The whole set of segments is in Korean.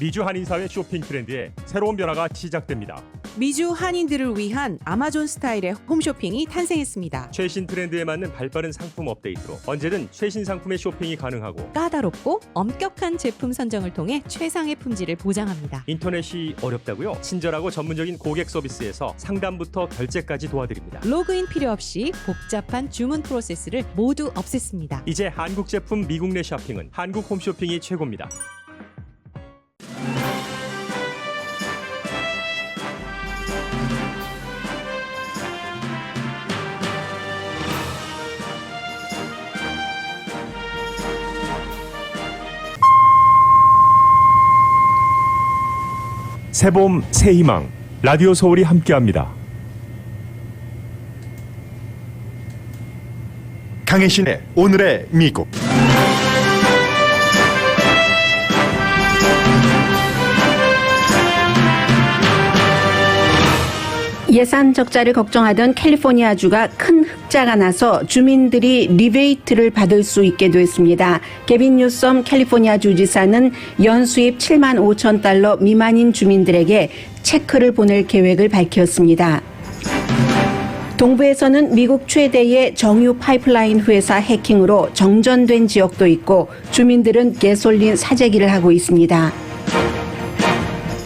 미주 한인사회 쇼핑 트렌드에 새로운 변화가 시작됩니다. 미주 한인들을 위한 아마존 스타일의 홈쇼핑이 탄생했습니다. 최신 트렌드에 맞는 발빠른 상품 업데이트로 언제든 최신 상품의 쇼핑이 가능하고 까다롭고 엄격한 제품 선정을 통해 최상의 품질을 보장합니다. 인터넷이 어렵다고요? 친절하고 전문적인 고객 서비스에서 상담부터 결제까지 도와드립니다. 로그인 필요 없이 복잡한 주문 프로세스를 모두 없앴습니다. 이제 한국 제품 미국 내 쇼핑은 한국 홈쇼핑이 최고입니다. 새봄 새희망 라디오 서울이 함께합니다. 강혜신의 오늘의 미국. 예산 적자를 걱정하던 캘리포니아주가 큰 흑자가 나서 주민들이 리베이트를 받을 수 있게 됐습니다. 게빈 뉴섬 캘리포니아 주지사는 연수입 7만 5천 달러 미만인 주민들에게 체크를 보낼 계획을 밝혔습니다. 동부에서는 미국 최대의 정유 파이프라인 회사 해킹으로 정전된 지역도 있고 주민들은 가솔린 사재기를 하고 있습니다.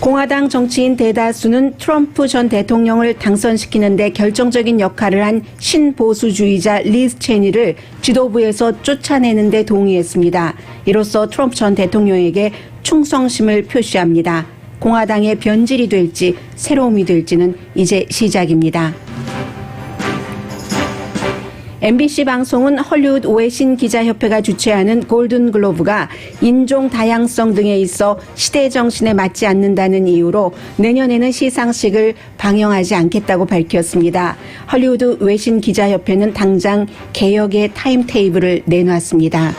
공화당 정치인 대다수는 트럼프 전 대통령을 당선시키는 데 결정적인 역할을 한 신보수주의자 리즈 체니를 지도부에서 쫓아내는 데 동의했습니다. 이로써 트럼프 전 대통령에게 충성심을 표시합니다. 공화당의 변질이 될지 새로움이 될지는 이제 시작입니다. MBC 방송은 헐리우드 외신 기자협회가 주최하는 골든글로브가 인종 다양성 등에 있어 시대 정신에 맞지 않는다는 이유로 내년에는 시상식을 방영하지 않겠다고 밝혔습니다. 헐리우드 외신 기자협회는 당장 개혁의 타임테이블을 내놨습니다.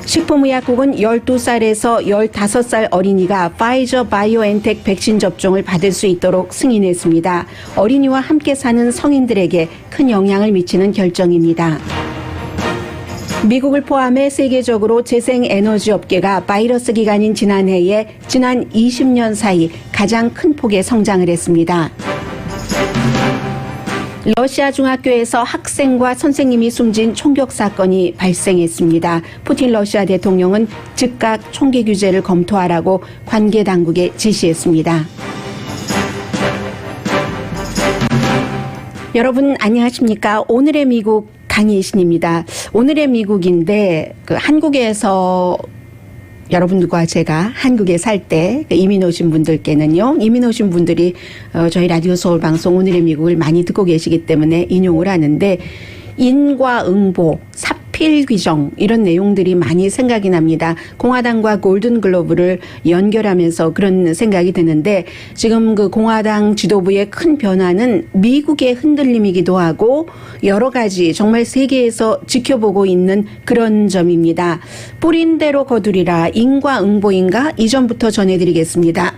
식품의약국은 12살에서 15살 어린이가 파이저 바이오엔텍 백신 접종을 받을 수 있도록 승인했습니다. 어린이와 함께 사는 성인들에게 큰 영향을 미치는 결정입니다. 미국을 포함해 세계적으로 재생에너지 업계가 바이러스 기간인 지난해에 지난 20년 사이 가장 큰 폭의 성장을 했습니다. 러시아 중학교에서 학생과 선생님이 숨진 총격 사건이 발생했습니다. 푸틴 러시아 대통령은 즉각 총기 규제를 검토하라고 관계 당국에 지시했습니다. 여러분 안녕하십니까? 오늘의 미국 강희신입니다. 오늘의 미국인데 한국에서 여러분들과 제가 한국에 살 때 이민 오신 분들께는요. 이민 오신 분들이 저희 라디오 서울 방송 오늘의 미국을 많이 듣고 계시기 때문에 인용을 하는데 인과응보, 사필 규정 이런 내용들이 많이 생각이 납니다. 공화당과 골든글로브를 연결하면서 그런 생각이 드는데 지금 그 공화당 지도부의 큰 변화는 미국의 흔들림이기도 하고 여러 가지 정말 세계에서 지켜보고 있는 그런 점입니다. 뿌린 대로 거두리라 인과응보인가 이전부터 전해드리겠습니다.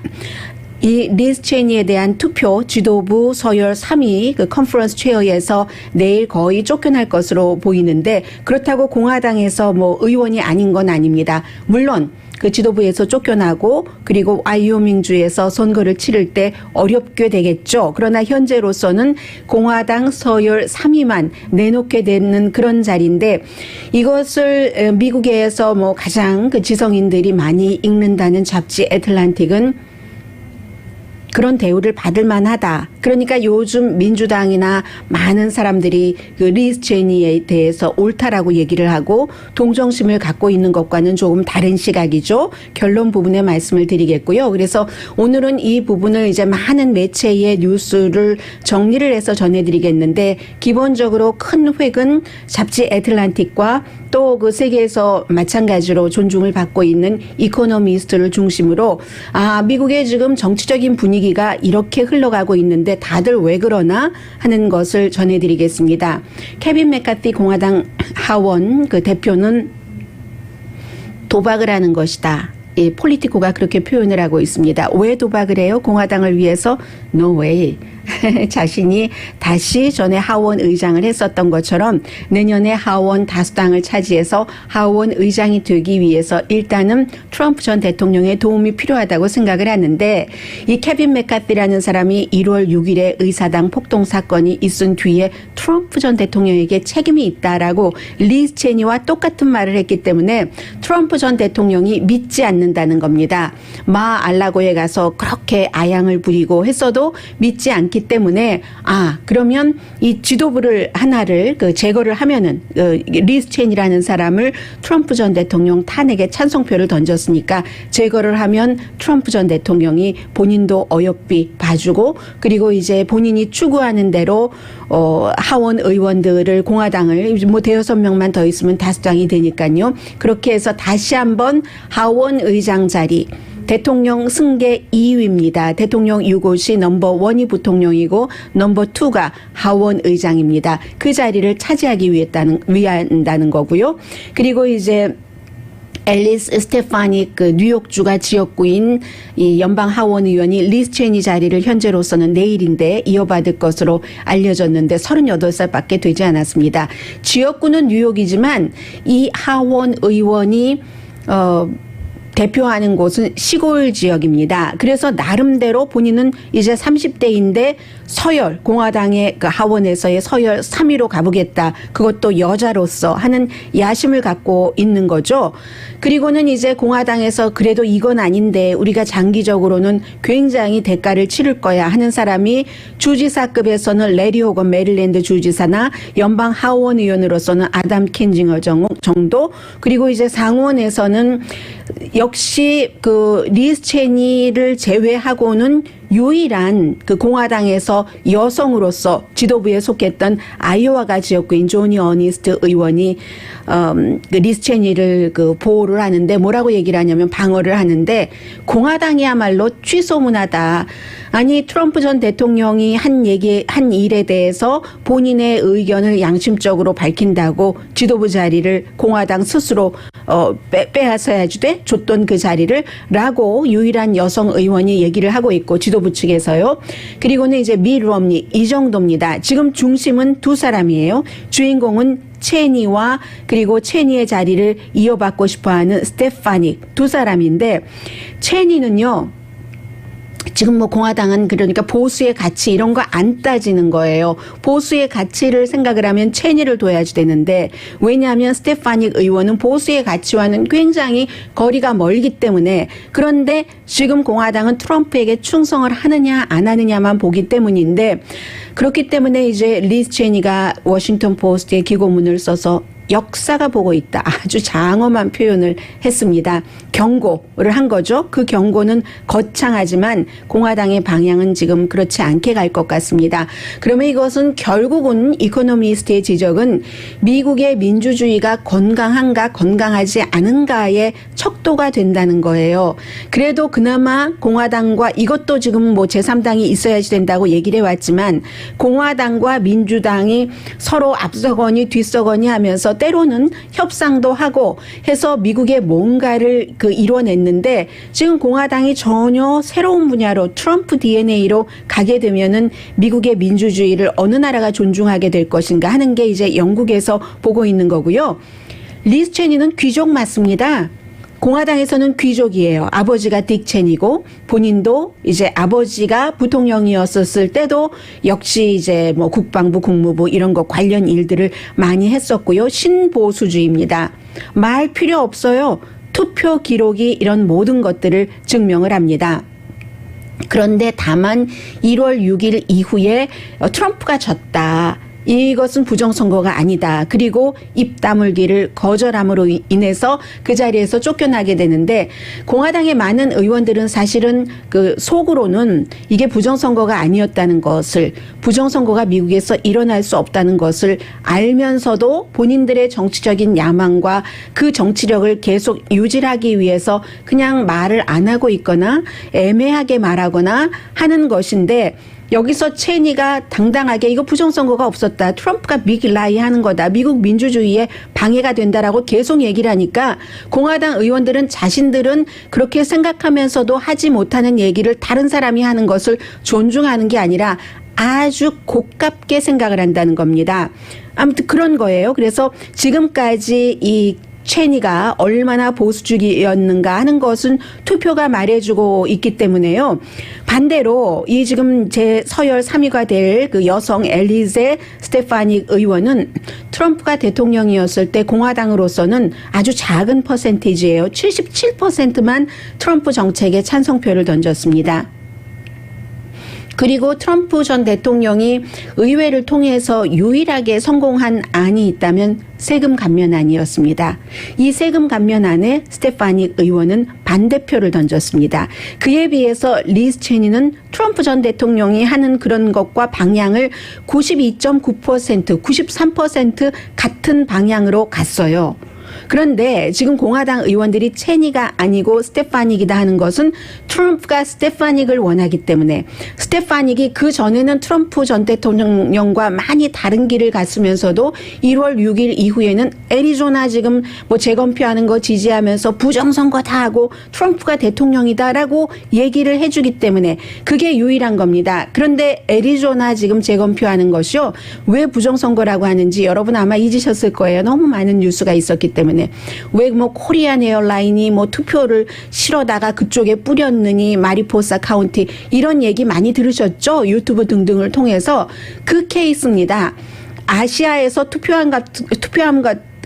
이 리즈 체니에 대한 투표 지도부 서열 3위 그 컨퍼런스 체어에서 내일 거의 쫓겨날 것으로 보이는데 그렇다고 공화당에서 뭐 의원이 아닌 건 아닙니다. 물론 그 지도부에서 쫓겨나고 그리고 와이오밍주에서 선거를 치를 때 어렵게 되겠죠. 그러나 현재로서는 공화당 서열 3위만 내놓게 되는 그런 자리인데 이것을 미국에서 뭐 가장 그 지성인들이 많이 읽는다는 잡지 애틀란틱은 그런 대우를 받을 만하다. 그러니까 요즘 민주당이나 많은 사람들이 그 리즈 체니에 대해서 옳다라고 얘기를 하고 동정심을 갖고 있는 것과는 조금 다른 시각이죠. 결론 부분에 말씀을 드리겠고요. 그래서 오늘은 이 부분을 이제 많은 매체의 뉴스를 정리를 해서 전해드리겠는데 기본적으로 큰 획은 잡지 애틀란틱과 또 그 세계에서 마찬가지로 존중을 받고 있는 이코노미스트를 중심으로 미국의 지금 정치적인 분위기가 이렇게 흘러가고 있는데 다들 왜 그러나 하는 것을 전해드리겠습니다. 케빈 맥카티 공화당 하원 그 대표는 도박을 하는 것이다. 폴리티코가 그렇게 표현을 하고 있습니다. 왜 도박을 해요? 공화당을 위해서? No way. 자신이 다시 전에 하원 의장을 했었던 것처럼 내년에 하원 다수당을 차지해서 하원 의장이 되기 위해서 일단은 트럼프 전 대통령의 도움이 필요하다고 생각을 하는데 이 케빈 맥카티라는 사람이 1월 6일에 의사당 폭동 사건이 있은 뒤에 트럼프 전 대통령에게 책임이 있다라고 리즈 체니와 똑같은 말을 했기 때문에 트럼프 전 대통령이 믿지 않는다는 겁니다. 마알라고에 가서 그렇게 아양을 부리고 했어도 믿지 않기 때문에 그러면 이 지도부를 하나를 제거를 하면은 리즈 체니라는 사람을 트럼프 전 대통령 탄핵에 찬성표를 던졌으니까 제거를 하면 트럼프 전 대통령이 본인도 어여삐 봐주고 그리고 이제 본인이 추구하는 대로 하원 의원들을 공화당을 뭐 대여섯 명만 더 있으면 다수당이 되니까요. 그렇게 해서 다시 한번 하원 의장 자리 대통령 승계 2위입니다. 대통령 유고시 넘버 1이 부통령이고 넘버 2가 하원 의장입니다. 그 자리를 차지하기 위한다는 거고요. 그리고 이제 앨리스 스테파닉 뉴욕주가 지역구인 이 연방 하원 의원이 리즈 체니 자리를 현재로서는 내일인데 이어받을 것으로 알려졌는데 38살밖에 되지 않았습니다. 지역구는 뉴욕이지만 이 하원 의원이 대표하는 곳은 시골 지역입니다. 그래서 나름대로 본인은 이제 30대인데 서열, 공화당의 그 하원에서의 서열 3위로 가보겠다. 그것도 여자로서 하는 야심을 갖고 있는 거죠. 그리고는 이제 공화당에서 그래도 이건 아닌데 우리가 장기적으로는 굉장히 대가를 치를 거야 하는 사람이 주지사급에서는 레리 호건 메릴랜드 주지사나 연방 하원 의원으로서는 아담 켄징어 정도 그리고 이제 상원에서는 역시 그 리즈 체니를 제외하고는 유일한 그 공화당에서 여성으로서 지도부에 속했던 아이오와가 지역구인 조니 어니스트 의원이 그 리즈 체니를 그 보호를 하는데 뭐라고 얘기를 하냐면 방어를 하는데 공화당이야말로 취소문하다. 아니 트럼프 전 대통령이 한 일에 대해서 본인의 의견을 양심적으로 밝힌다고 지도부 자리를 공화당 스스로 빼앗아야지 돼? 줬던 그 자리를 라고 유일한 여성 의원이 얘기를 하고 있고 지도부 측에서요. 그리고는 이제 밋 롬니 이 정도입니다. 지금 중심은 두 사람이에요. 주인공은 체니와 그리고 체니의 자리를 이어받고 싶어하는 스테파닉 두 사람인데 체니는요. 지금 뭐 공화당은 그러니까 보수의 가치 이런 거 안 따지는 거예요. 보수의 가치를 생각을 하면 체니를 둬야지 되는데 왜냐하면 스테파닉 의원은 보수의 가치와는 굉장히 거리가 멀기 때문에 그런데 지금 공화당은 트럼프에게 충성을 하느냐 안 하느냐만 보기 때문인데 그렇기 때문에 이제 리즈 체니가 워싱턴 포스트에 기고문을 써서 역사가 보고 있다. 아주 장엄한 표현을 했습니다. 경고를 한 거죠. 그 경고는 거창하지만 공화당의 방향은 지금 그렇지 않게 갈 것 같습니다. 그러면 이것은 결국은 이코노미스트의 지적은 미국의 민주주의가 건강한가 건강하지 않은가의 척도가 된다는 거예요. 그래도 그나마 공화당과 이것도 지금 뭐 제3당이 있어야지 된다고 얘기를 해왔지만 공화당과 민주당이 서로 앞서거니 뒤서거니 하면서 때로는 협상도 하고 해서 미국의 뭔가를 이뤄냈는데 지금 공화당이 전혀 새로운 분야로 트럼프 DNA로 가게 되면은 미국의 민주주의를 어느 나라가 존중하게 될 것인가 하는 게 이제 영국에서 보고 있는 거고요. 리즈 체니는 귀족 맞습니다. 공화당에서는 귀족이에요. 아버지가 딕 체니고 본인도 이제 아버지가 부통령이었을 때도 역시 이제 뭐 국방부, 국무부 이런 거 관련 일들을 많이 했었고요. 신보수주의입니다. 말 필요 없어요. 투표 기록이 이런 모든 것들을 증명을 합니다. 그런데 다만 1월 6일 이후에 트럼프가 졌다. 이것은 부정선거가 아니다. 그리고 입 다물기를 거절함으로 인해서 그 자리에서 쫓겨나게 되는데 공화당의 많은 의원들은 사실은 그 속으로는 이게 부정선거가 아니었다는 것을 부정선거가 미국에서 일어날 수 없다는 것을 알면서도 본인들의 정치적인 야망과 그 정치력을 계속 유지하기 위해서 그냥 말을 안 하고 있거나 애매하게 말하거나 하는 것인데 여기서 체니가 당당하게 이거 부정선거가 없었다. 트럼프가 빅라이 하는 거다. 미국 민주주의에 방해가 된다라고 계속 얘기를 하니까 공화당 의원들은 자신들은 그렇게 생각하면서도 하지 못하는 얘기를 다른 사람이 하는 것을 존중하는 게 아니라 아주 고깝게 생각을 한다는 겁니다. 아무튼 그런 거예요. 그래서 지금까지 이 체니가 얼마나 보수주의였는가 하는 것은 투표가 말해주고 있기 때문에요. 반대로 이 지금 제 서열 3위가 될 그 여성 엘리제 스테파닉 의원은 트럼프가 대통령이었을 때 공화당으로서는 아주 작은 퍼센티지예요. 77%만 트럼프 정책에 찬성표를 던졌습니다. 그리고 트럼프 전 대통령이 의회를 통해서 유일하게 성공한 안이 있다면 세금 감면안이었습니다. 이 세금 감면안에 스테파닉 의원은 반대표를 던졌습니다. 그에 비해서 리즈 체니는 트럼프 전 대통령이 하는 그런 것과 방향을 92.9%, 93% 같은 방향으로 갔어요. 그런데 지금 공화당 의원들이 체니가 아니고 스테파닉이다 하는 것은 트럼프가 스테파닉을 원하기 때문에 스테파닉이 그 전에는 트럼프 전 대통령과 많이 다른 길을 갔으면서도 1월 6일 이후에는 애리조나 지금 뭐 재검표하는 거 지지하면서 부정선거 다 하고 트럼프가 대통령이다라고 얘기를 해주기 때문에 그게 유일한 겁니다. 그런데 애리조나 지금 재검표하는 것이요. 왜 부정선거라고 하는지 여러분 아마 잊으셨을 거예요. 너무 많은 뉴스가 있었기 때문에. 왜 뭐 코리안 에어라인이 뭐 투표를 실어다가 그쪽에 뿌렸느니 마리포사 카운티 이런 얘기 많이 들으셨죠? 유튜브 등등을 통해서 그 케이스입니다. 아시아에서 투표함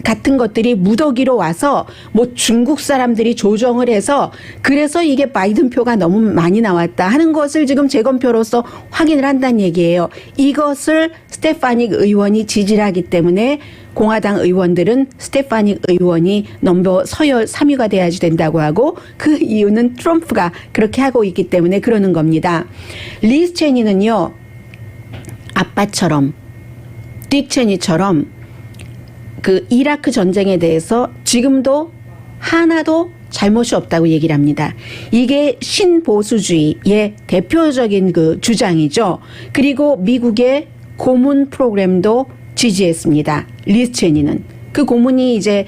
같은 것들이 무더기로 와서 뭐 중국 사람들이 조정을 해서 그래서 이게 바이든 표가 너무 많이 나왔다 하는 것을 지금 재검표로서 확인을 한다는 얘기예요. 이것을 스테파닉 의원이 지지를 하기 때문에 공화당 의원들은 스테파닉 의원이 서열 3위가 돼야지 된다고 하고 그 이유는 트럼프가 그렇게 하고 있기 때문에 그러는 겁니다. 리즈 체니는요. 아빠처럼 딕 체니처럼 그 이라크 전쟁에 대해서 지금도 하나도 잘못이 없다고 얘기를 합니다. 이게 신보수주의의 대표적인 그 주장이죠. 그리고 미국의 고문 프로그램도 지지했습니다. 리즈 체니는. 그 고문이 이제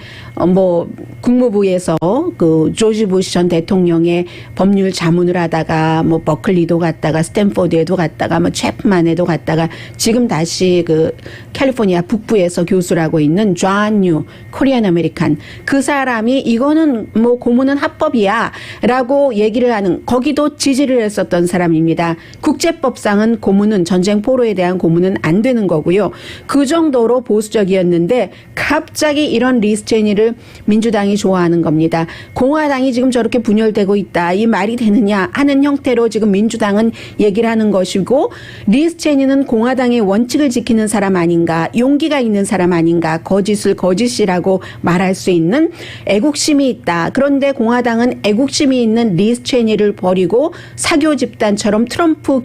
뭐 국무부에서 그 조지 부시 전 대통령의 법률 자문을 하다가 뭐 버클리도 갔다가 스탠포드에도 갔다가 뭐 챕만에도 갔다가 지금 다시 그 캘리포니아 북부에서 교수를 하고 있는 존 뉴 코리안 아메리칸 그 사람이 이거는 뭐 고문은 합법이야라고 얘기를 하는 거기도 지지를 했었던 사람입니다. 국제법상은 고문은 전쟁 포로에 대한 고문은 안 되는 거고요. 그 정도로 보수적이었는데 갑자기 이런 리즈 체니를 민주당이 좋아하는 겁니다. 공화당이 지금 저렇게 분열되고 있다. 이 말이 되느냐 하는 형태로 지금 민주당은 얘기를 하는 것이고 리즈 체니는 공화당의 원칙을 지키는 사람 아닌가 용기가 있는 사람 아닌가 거짓을 거짓이라고 말할 수 있는 애국심이 있다. 그런데 공화당은 애국심이 있는 리즈 체니를 버리고 사교 집단처럼 트럼프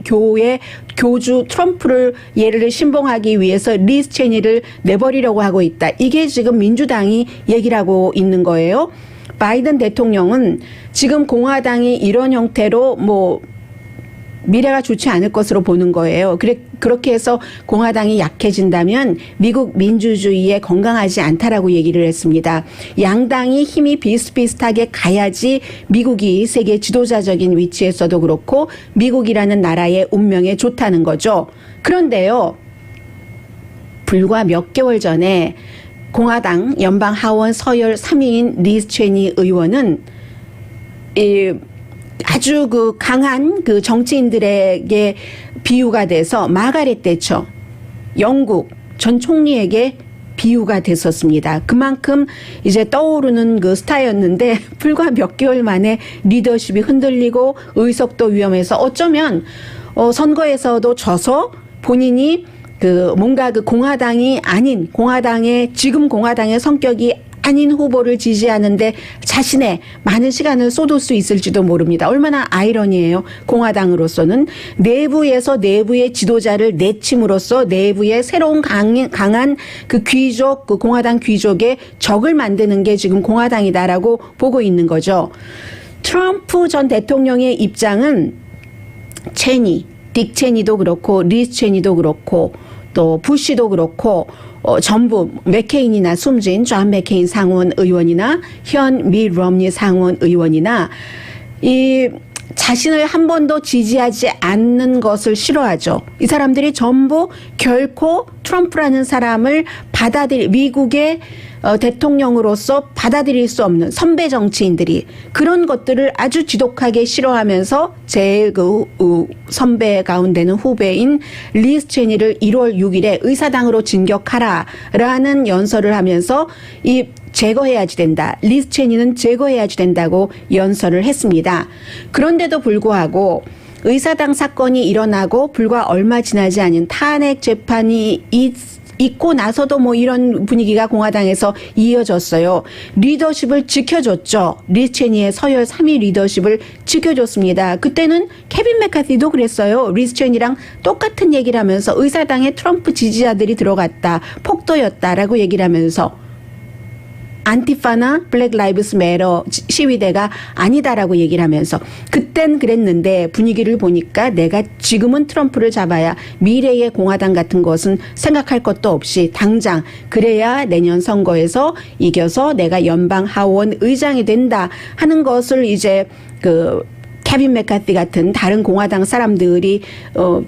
교회 교주 트럼프를 예를 신봉하기 위해서 리즈 체니를 내버리려고 하고 있다. 이게 지금 민주당이 얘기를 하고 있는 거예요. 바이든 대통령은 지금 공화당이 이런 형태로 뭐 미래가 좋지 않을 것으로 보는 거예요. 그렇게 해서 공화당이 약해진다면 미국 민주주의에 건강하지 않다라고 얘기를 했습니다. 양당이 힘이 비슷비슷하게 가야지 미국이 세계 지도자적인 위치에서도 그렇고 미국이라는 나라의 운명에 좋다는 거죠. 그런데요. 불과 몇 개월 전에 공화당 연방 하원 서열 3위인 리즈 체니 의원은 아주 그 강한 그 정치인들에게 비유가 돼서 마가렛 대처 영국 전 총리에게 비유가 됐었습니다. 그만큼 이제 떠오르는 그 스타였는데 불과 몇 개월 만에 리더십이 흔들리고 의석도 위험해서 어쩌면 선거에서도 져서 본인이 그 뭔가 그 공화당이 아닌 지금 공화당의 성격이 아닌 후보를 지지하는데 자신의 많은 시간을 쏟을 수 있을지도 모릅니다. 얼마나 아이러니해요. 공화당으로서는 내부에서 내부의 지도자를 내침으로써 내부의 새로운 강한 그 귀족, 그 공화당 귀족의 적을 만드는 게 지금 공화당이다라고 보고 있는 거죠. 트럼프 전 대통령의 입장은 딕 체니도 그렇고 리즈 체니도 그렇고 또 부시도 그렇고 전부 맥케인이나 숨진 존 맥케인 상원 의원이나 현 밋 롬니 상원 의원이나 이 자신을 한 번도 지지하지 않는 것을 싫어하죠. 이 사람들이 전부 결코 트럼프라는 사람을 미국의 대통령으로서 받아들일 수 없는 선배 정치인들이 그런 것들을 아주 지독하게 싫어하면서 제 선배 가운데는 후배인 리즈 체니를 1월 6일에 의사당으로 진격하라라는 연설을 하면서 제거해야지 된다. 리즈 체니는 제거해야지 된다고 연설을 했습니다. 그런데도 불구하고 의사당 사건이 일어나고 불과 얼마 지나지 않은 탄핵 재판이 있고 나서도 뭐 이런 분위기가 공화당에서 이어졌어요. 리더십을 지켜줬죠. 리즈 체니의 서열 3위 리더십을 지켜줬습니다. 그때는 케빈 맥카티도 그랬어요. 리즈 체니랑 똑같은 얘기를 하면서 의사당에 트럼프 지지자들이 들어갔다. 폭도였다라고 얘기를 하면서 안티파나 블랙 라이브스 매터 시위대가 아니다라고 얘기를 하면서 그땐 그랬는데 분위기를 보니까 내가 지금은 트럼프를 잡아야 미래의 공화당 같은 것은 생각할 것도 없이 당장 그래야 내년 선거에서 이겨서 내가 연방 하원 의장이 된다 하는 것을 이제 케빈 맥카티 같은 다른 공화당 사람들이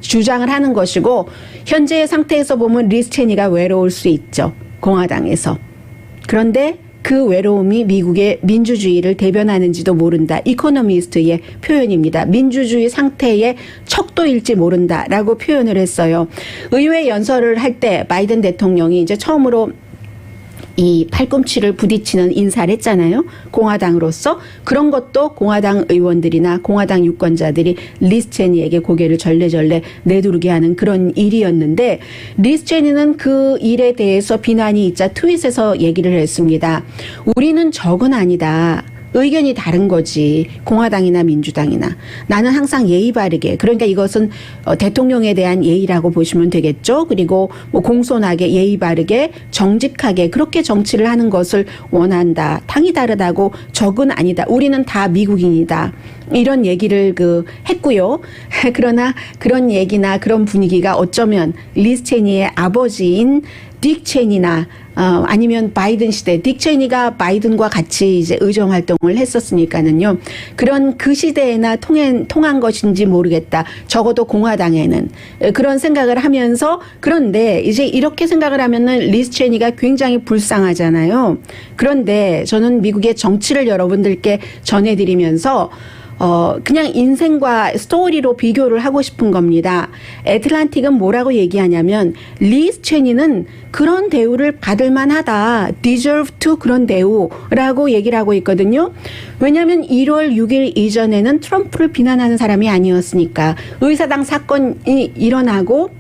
주장을 하는 것이고 현재의 상태에서 보면 리즈 체니가 외로울 수 있죠. 공화당에서. 그런데 그 외로움이 미국의 민주주의를 대변하는지도 모른다. 이코노미스트의 표현입니다. 민주주의 상태의 척도일지 모른다라고 표현을 했어요. 의회 연설을 할 때 바이든 대통령이 이제 처음으로 이 팔꿈치를 부딪히는 인사를 했잖아요. 공화당으로서. 그런 것도 공화당 의원들이나 공화당 유권자들이 리즈 체니에게 고개를 절레절레 내두르게 하는 그런 일이었는데 리즈 체니는 그 일에 대해서 비난이 있자 트윗에서 얘기를 했습니다. 우리는 적은 아니다. 의견이 다른 거지. 공화당이나 민주당이나. 나는 항상 예의 바르게. 그러니까 이것은 대통령에 대한 예의라고 보시면 되겠죠. 그리고 뭐 공손하게 예의 바르게 정직하게 그렇게 정치를 하는 것을 원한다. 당이 다르다고 적은 아니다. 우리는 다 미국인이다. 이런 얘기를 했고요. 그러나 그런 얘기나 그런 분위기가 어쩌면 리즈 체니의 아버지인 딕 체니나 아니면 바이든 시대 딕 체니가 바이든과 같이 이제 의정 활동을 했었으니까는요. 그런 그 시대에나 통한 것인지 모르겠다. 적어도 공화당에는 그런 생각을 하면서 그런데 이제 이렇게 생각을 하면은 리즈 체니가 굉장히 불쌍하잖아요. 그런데 저는 미국의 정치를 여러분들께 전해드리면서 그냥 인생과 스토리로 비교를 하고 싶은 겁니다. 애틀란틱은 뭐라고 얘기하냐면 리즈 체니는 그런 대우를 받을 만하다. deserve to 그런 대우라고 얘기를 하고 있거든요. 왜냐하면 1월 6일 이전에는 트럼프를 비난하는 사람이 아니었으니까. 의사당 사건이 일어나고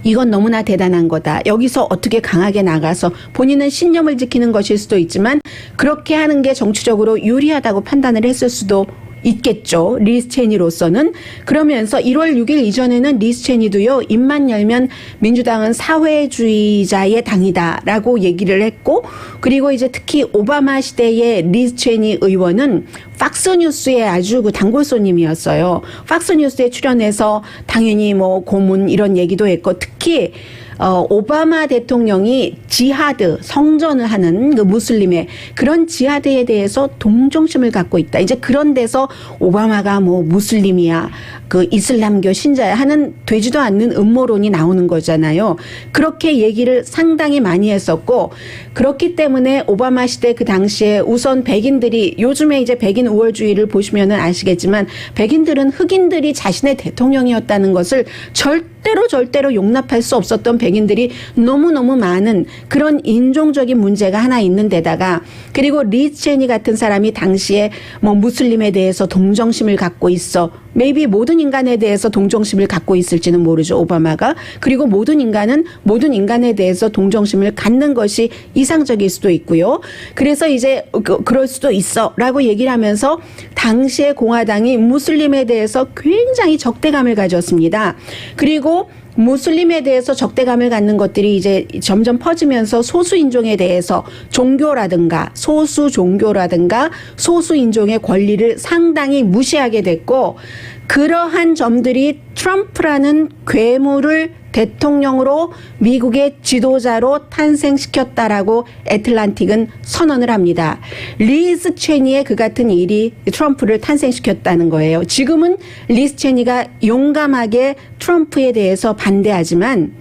이건 너무나 대단한 거다. 여기서 어떻게 강하게 나가서 본인은 신념을 지키는 것일 수도 있지만 그렇게 하는 게 정치적으로 유리하다고 판단을 했을 수도 있겠죠. 리즈 체니로서는. 그러면서 1월 6일 이전에는 리즈 체니도요. 입만 열면 민주당은 사회주의자의 당이다라고 얘기를 했고 그리고 이제 특히 오바마 시대의 리즈 체니 의원은 팍스뉴스의 아주 단골 손님이었어요. 팍스뉴스에 출연해서 당연히 뭐 고문 이런 얘기도 했고 특히 오바마 대통령이 지하드, 성전을 하는 그 무슬림의 그런 지하드에 대해서 동정심을 갖고 있다. 이제 그런 데서 오바마가 뭐 무슬림이야, 그 이슬람교 신자야 하는 되지도 않는 음모론이 나오는 거잖아요. 그렇게 얘기를 상당히 많이 했었고 그렇기 때문에 오바마 시대 그 당시에 우선 백인들이 요즘에 이제 백인 우월주의를 보시면은 아시겠지만 백인들은 흑인들이 자신의 대통령이었다는 것을 절대로 용납할 수 없었던 백인들이 너무너무 많은 그런 인종적인 문제가 하나 있는 데다가 그리고 리즈 체니 같은 사람이 당시에 뭐 무슬림에 대해서 동정심을 갖고 있어. maybe 모든 인간에 대해서 동정심을 갖고 있을지는 모르죠. 오바마가. 그리고 모든 인간은 모든 인간에 대해서 동정심을 갖는 것이 이상적일 수도 있고요. 그래서 이제 그럴 수도 있어 라고 얘기를 하면서 당시에 공화당이 무슬림에 대해서 굉장히 적대감을 가졌습니다. 그리고 무슬림에 대해서 적대감을 갖는 것들이 이제 점점 퍼지면서 소수인종에 대해서 종교라든가 소수종교라든가 소수인종의 권리를 상당히 무시하게 됐고 그러한 점들이 트럼프라는 괴물을 대통령으로 미국의 지도자로 탄생시켰다라고 애틀란틱은 선언을 합니다. 리즈 체니의 그 같은 일이 트럼프를 탄생시켰다는 거예요. 지금은 리즈 체니가 용감하게 트럼프에 대해서 반대하지만,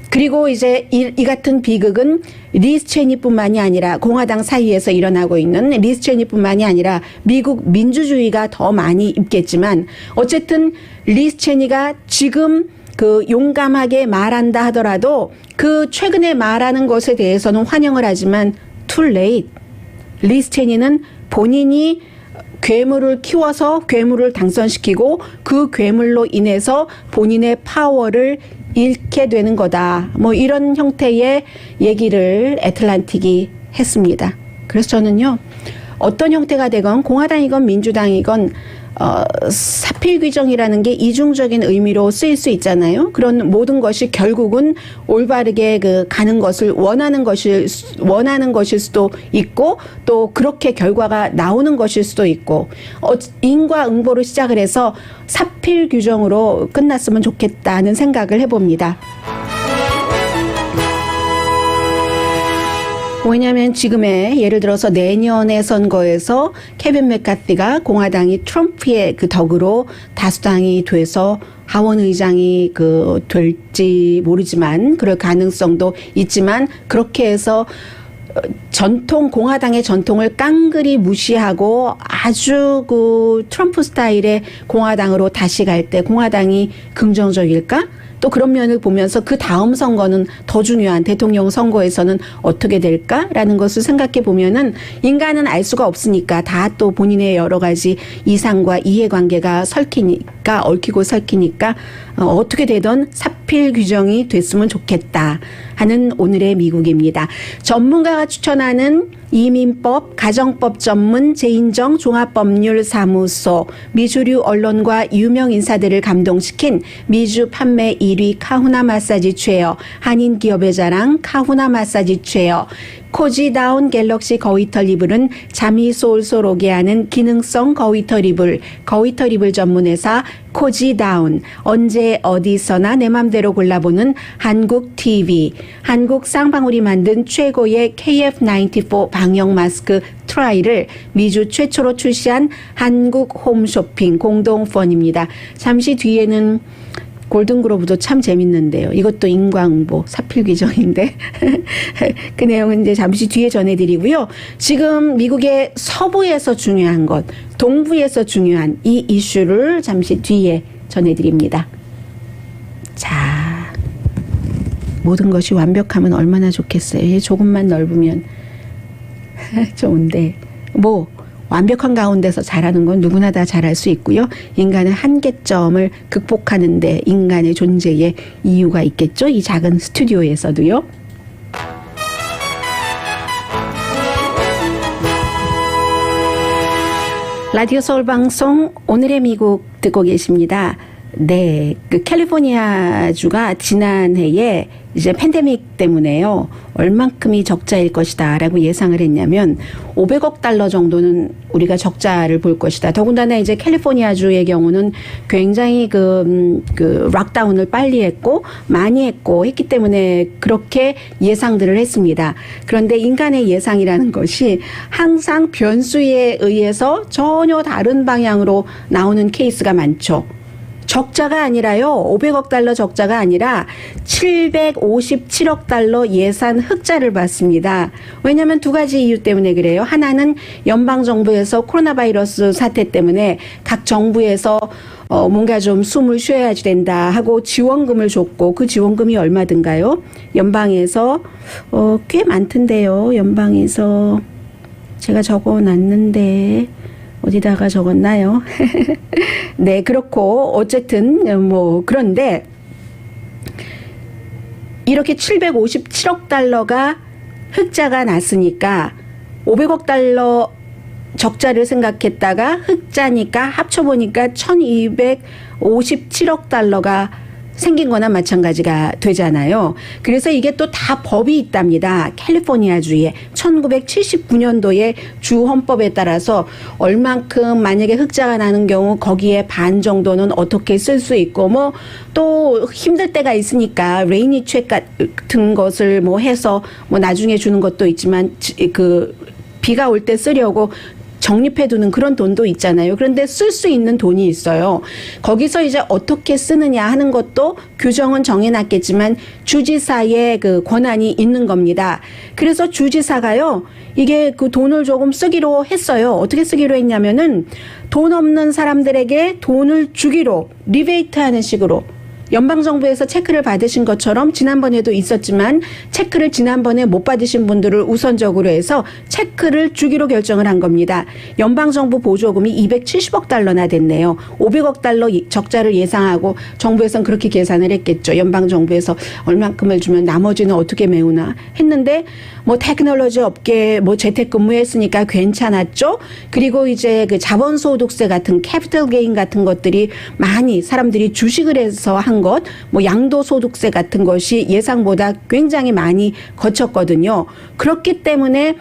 그리고 이제 이 같은 비극은 리즈 체니뿐만이 아니라 공화당 사이에서 일어나고 있는 리즈 체니뿐만이 아니라 미국 민주주의가 더 많이 입겠지만, 어쨌든 리즈 체니가 지금 그 용감하게 말한다 하더라도 그 최근에 말하는 것에 대해서는 환영을 하지만 too late. 리즈 체니는 본인이 괴물을 키워서 괴물을 당선시키고 그 괴물로 인해서 본인의 파워를 잃게 되는 거다. 뭐 이런 형태의 얘기를 애틀란틱이 했습니다. 그래서 저는요, 어떤 형태가 되건 공화당이건 민주당이건 사필 규정이라는 게 이중적인 의미로 쓰일 수 있잖아요. 그런 모든 것이 결국은 올바르게 가는 것을 원하는 것일 수도 있고, 또 그렇게 결과가 나오는 것일 수도 있고, 인과응보로 시작을 해서 사필 규정으로 끝났으면 좋겠다는 생각을 해봅니다. 왜냐하면 지금의 예를 들어서 내년의 선거에서 케빈 맥카티가 공화당이 트럼프의 그 덕으로 다수당이 돼서 하원 의장이 될지 모르지만 그럴 가능성도 있지만, 그렇게 해서 공화당의 전통을 깡그리 무시하고 아주 트럼프 스타일의 공화당으로 다시 갈 때 공화당이 긍정적일까? 또 그런 면을 보면서 그 다음 선거는 더 중요한 대통령 선거에서는 어떻게 될까라는 것을 생각해 보면은, 인간은 알 수가 없으니까 다 또 본인의 여러 가지 이상과 이해관계가 얽히고 설키니까 어떻게 되든 사필 규정이 됐으면 좋겠다 하는 오늘의 미국입니다. 전문가가 추천하는 이민법, 가정법 전문 제인정 종합법률사무소, 미주류 언론과 유명 인사들을 감동시킨 미주 판매 1위 카후나 마사지 체어, 한인 기업의 자랑 카후나 마사지 체어, 코지다운 갤럭시 거위털 이불은 잠이 솔솔 오게 하는 기능성 거위털 이불, 거위털 이불 전문회사 코지다운, 언제 어디서나 내 맘대로 골라보는 한국 TV, 한국 쌍방울이 만든 최고의 KF94 방역 마스크 트라이를 미주 최초로 출시한 한국 홈쇼핑 공동펀입니다. 잠시 뒤에는 골든글로브도 참 재밌는데요. 이것도 인과응보, 사필 규정인데 그 내용은 이제 잠시 뒤에 전해드리고요. 지금 미국의 서부에서 중요한 것, 동부에서 중요한 이 이슈를 잠시 뒤에 전해드립니다. 자, 모든 것이 완벽하면 얼마나 좋겠어요. 조금만 넓으면 좋은데, 완벽한 가운데서 잘하는 건 누구나 다 잘할 수 있고요. 인간은 한계점을 극복하는 데 인간의 존재에 이유가 있겠죠. 이 작은 스튜디오에서도요. 라디오 서울 방송 오늘의 미국 듣고 계십니다. 네, 캘리포니아주가 지난해에 이제 팬데믹 때문에요, 얼만큼이 적자일 것이다라고 예상을 했냐면 500억 달러 정도는 우리가 적자를 볼 것이다. 더군다나 이제 캘리포니아주의 경우는 굉장히 락다운을 빨리 했고 많이 했기 때문에 그렇게 예상들을 했습니다. 그런데 인간의 예상이라는 것이 항상 변수에 의해서 전혀 다른 방향으로 나오는 케이스가 많죠. 적자가 아니라요, 500억 달러 적자가 아니라 757억 달러 예산 흑자를 봤습니다. 왜냐하면 두 가지 이유 때문에 그래요. 하나는 연방정부에서 코로나 바이러스 사태 때문에 각 정부에서 뭔가 좀 숨을 쉬어야 된다 하고 지원금을 줬고, 그 지원금이 얼마든가요? 연방에서 꽤 많던데요. 연방에서 제가 적어놨는데 어디다가 적었나요? 네, 그렇고 어쨌든 그런데 이렇게 757억 달러가 흑자가 났으니까 500억 달러 적자를 생각했다가 흑자니까 합쳐보니까 1257억 달러가 생긴 거나 마찬가지가 되잖아요. 그래서 이게 또 다 법이 있답니다. 캘리포니아주에 1979년도에 주 헌법에 따라서 얼만큼 만약에 흑자가 나는 경우 거기에 반 정도는 어떻게 쓸 수 있고 뭐 또 힘들 때가 있으니까 레이니 책 같은 것을 뭐 해서 뭐 나중에 주는 것도 있지만 그 비가 올 때 쓰려고 적립해두는 그런 돈도 있잖아요. 그런데 쓸 수 있는 돈이 있어요. 거기서 이제 어떻게 쓰느냐 하는 것도 규정은 정해놨겠지만 주지사의 그 권한이 있는 겁니다. 그래서 주지사가요, 이게 그 돈을 조금 쓰기로 했어요. 어떻게 쓰기로 했냐면은 돈 없는 사람들에게 돈을 주기로 리베이트 하는 식으로 연방정부에서 체크를 받으신 것처럼 지난번에도 있었지만 체크를 지난번에 못 받으신 분들을 우선적으로 해서 체크를 주기로 결정을 한 겁니다. 연방정부 보조금이 270억 달러나 됐네요. 500억 달러 적자를 예상하고 정부에서는 그렇게 계산을 했겠죠. 연방정부에서 얼만큼을 주면 나머지는 어떻게 메우나 했는데 뭐 테크놀로지 업계 뭐 재택근무했으니까 괜찮았죠. 그리고 이제 그 자본소득세 같은 캐피털 게인 같은 것들이 많이 사람들이 주식을 해서 한 것, 뭐 양도소득세 같은 것이 예상보다 굉장히 많이 거쳤거든요. 그렇기 때문에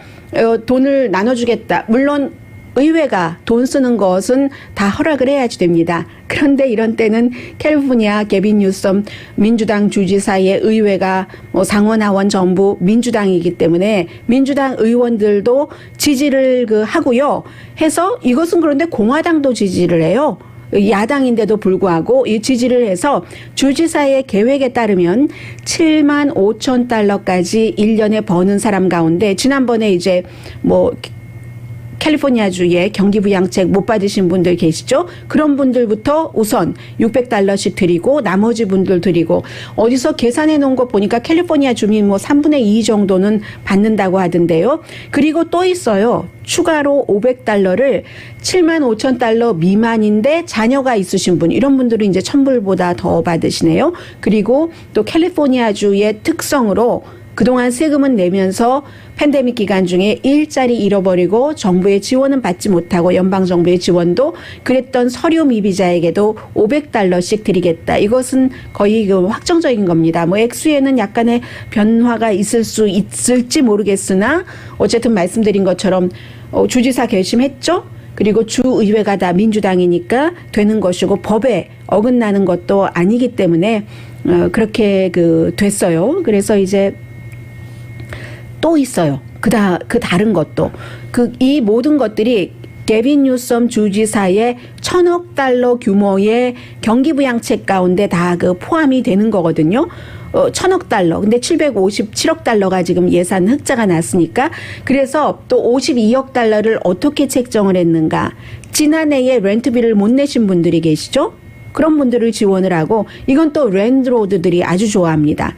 돈을 나눠주겠다. 물론 의회가 돈 쓰는 것은 다 허락을 해야지 됩니다. 그런데 이런 때는 캘리포니아 게빈 뉴섬 민주당 주지사의 의회가 뭐 상원 하원 전부 민주당이기 때문에 민주당 의원들도 지지를 하고요. 해서 이것은 그런데 공화당도 지지를 해요. 야당인데도 불구하고 이 지지를 해서 주지사의 계획에 따르면 7만 5천 달러까지 1년에 버는 사람 가운데 지난번에 이제 뭐 캘리포니아주에 경기부양책 못 받으신 분들 계시죠? 그런 분들부터 우선 600달러씩 드리고 나머지 분들 드리고 어디서 계산해 놓은 거 보니까 캘리포니아 주민 뭐 3분의 2 정도는 받는다고 하던데요. 그리고 또 있어요. 추가로 500달러를 7만 5천 달러 미만인데 자녀가 있으신 분 이런 분들은 이제 1,000불보다 더 받으시네요. 그리고 또 캘리포니아주의 특성으로 그동안 세금은 내면서 팬데믹 기간 중에 일자리 잃어버리고 정부의 지원은 받지 못하고 연방정부의 지원도 그랬던 서류 미비자에게도 500달러씩 드리겠다. 이것은 거의 그 확정적인 겁니다. 뭐 액수에는 약간의 변화가 있을 수 있을지 모르겠으나 어쨌든 말씀드린 것처럼 주지사 결심했죠. 그리고 주의회가 다 민주당이니까 되는 것이고 법에 어긋나는 것도 아니기 때문에 그렇게 됐어요. 그래서 이제 또 있어요. 그 다른 것도. 이 모든 것들이 게빈 뉴섬 주지사의 1,000억 달러 규모의 경기부양책 가운데 다 포함이 되는 거거든요. 1,000억 달러. 근데 757억 달러가 지금 예산 흑자가 났으니까. 그래서 또 52억 달러를 어떻게 책정을 했는가. 지난해에 렌트비를 못 내신 분들이 계시죠? 그런 분들을 지원을 하고 이건 또 랜드로드들이 아주 좋아합니다.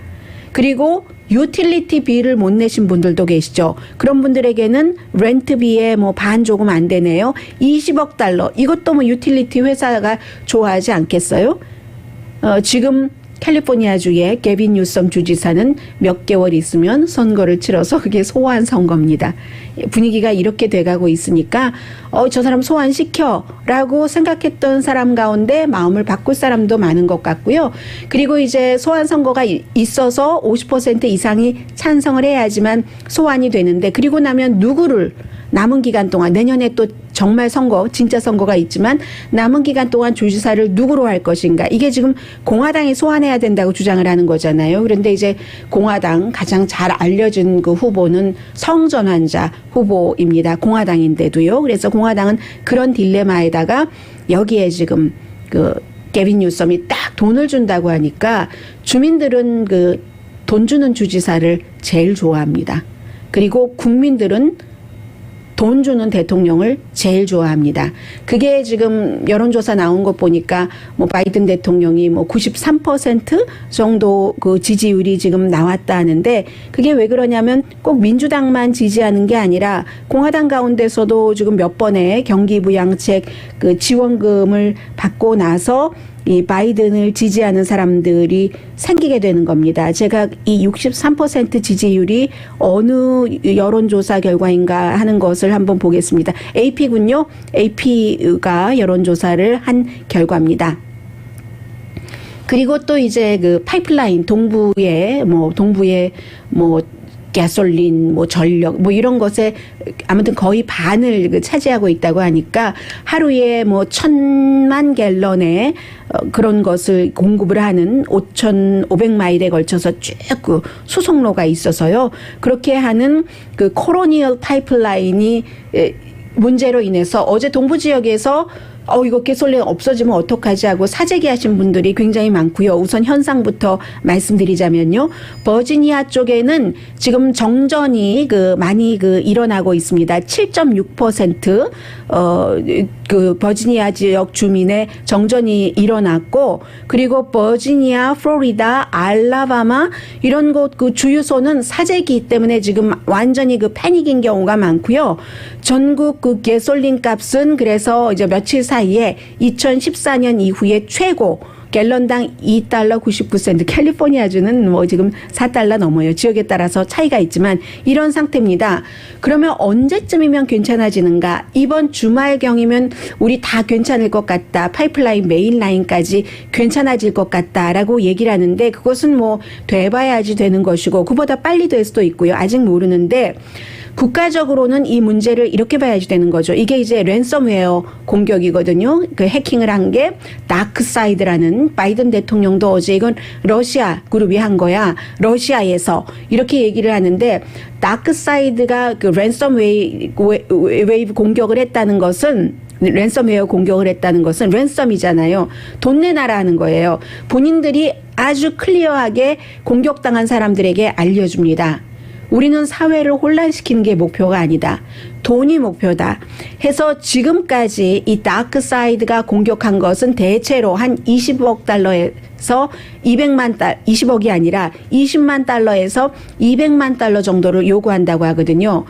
그리고 유틸리티 비를 못 내신 분들도 계시죠. 그런 분들에게는 렌트비에 뭐 반 조금 안 되네요. 20억 달러. 이것도 뭐 유틸리티 회사가 좋아하지 않겠어요? 지금 캘리포니아주의 게빈 뉴섬 주지사는 몇 개월 있으면 선거를 치러서 그게 소환 선거입니다. 분위기가 이렇게 돼가고 있으니까 저 사람 소환시켜라고 생각했던 사람 가운데 마음을 바꿀 사람도 많은 것 같고요. 그리고 이제 소환 선거가 있어서 50% 이상이 찬성을 해야지만 소환이 되는데 그리고 나면 누구를 남은 기간 동안 내년에 또 정말 선거, 진짜 선거가 있지만 남은 기간 동안 주지사를 누구로 할 것인가. 이게 지금 공화당이 소환해야 된다고 주장을 하는 거잖아요. 그런데 이제 공화당 가장 잘 알려진 그 후보는 성전환자 후보입니다. 공화당인데도요. 그래서 공화당은 그런 딜레마에다가 여기에 지금 게빈 뉴섬이 딱 돈을 준다고 하니까 주민들은 돈 주는 주지사를 제일 좋아합니다. 그리고 국민들은 돈 주는 대통령을 제일 좋아합니다. 그게 지금 여론조사 나온 것 보니까 뭐 바이든 대통령이 뭐 93% 정도 지지율이 지금 나왔다 하는데 그게 왜 그러냐면 꼭 민주당만 지지하는 게 아니라 공화당 가운데서도 지금 몇 번의 경기부양책 지원금을 받고 나서 이 바이든을 지지하는 사람들이 생기게 되는 겁니다. 제가 이 63% 지지율이 어느 여론조사 결과인가 하는 것을 한번 보겠습니다. AP군요. AP가 여론조사를 한 결과입니다. 그리고 또 이제 그 파이프라인 동부에 가솔린, 전력, 이런 것에 아무튼 거의 반을 차지하고 있다고 하니까 하루에 1,000만 갤런의 그런 것을 공급을 하는 5,500마일에 걸쳐서 쭉 그 수송로가 있어서요. 그렇게 하는 그 코로니얼 파이프라인이 문제로 인해서 어제 동부 지역에서 이거 가솔린 없어지면 어떡하지 하고 사재기하신 분들이 굉장히 많고요. 우선 현상부터 말씀드리자면요. 버지니아 쪽에는 지금 정전이 많이 일어나고 있습니다. 7.6% 그 버지니아 지역 주민의 정전이 일어났고, 그리고 버지니아, 플로리다, 알라바마 이런 곳 그 주유소는 사재기 때문에 지금 완전히 패닉인 경우가 많고요. 전국 그 가솔린 값은 그래서 이제 며칠 사이에 2014년 이후에 최고 갤런당 $2 99센트, 캘리포니아주는 지금 $4 넘어요. 지역에 따라서 차이가 있지만 이런 상태입니다. 그러면 언제쯤이면 괜찮아지는가? 이번 주말경이면 우리 다 괜찮을 것 같다. 파이프라인, 메인라인까지 괜찮아질 것 같다라고 얘기를 하는데, 그것은 돼봐야지 되는 것이고 그보다 빨리 될 수도 있고요. 아직 모르는데, 국가적으로는 이 문제를 이렇게 봐야지 되는 거죠. 이게 이제 랜섬웨어 공격이거든요. 그 해킹을 한 게 다크사이드라는, 바이든 대통령도 어제 이건 러시아 그룹이 한 거야. 러시아에서 이렇게 얘기를 하는데, 다크사이드가 그 랜섬웨이브 공격을 했다는 것은, 랜섬웨어 공격을 했다는 것은 랜섬이잖아요. 돈 내놔라는 거예요. 본인들이 아주 클리어하게 공격당한 사람들에게 알려줍니다. 우리는 사회를 혼란시키는 게 목표가 아니다. 돈이 목표다. 해서 지금까지 이 다크사이드가 공격한 것은 대체로 한 20억 달러에서 200만 달러, 20억이 아니라 20만 달러에서 200만 달러 정도를 요구한다고 하거든요.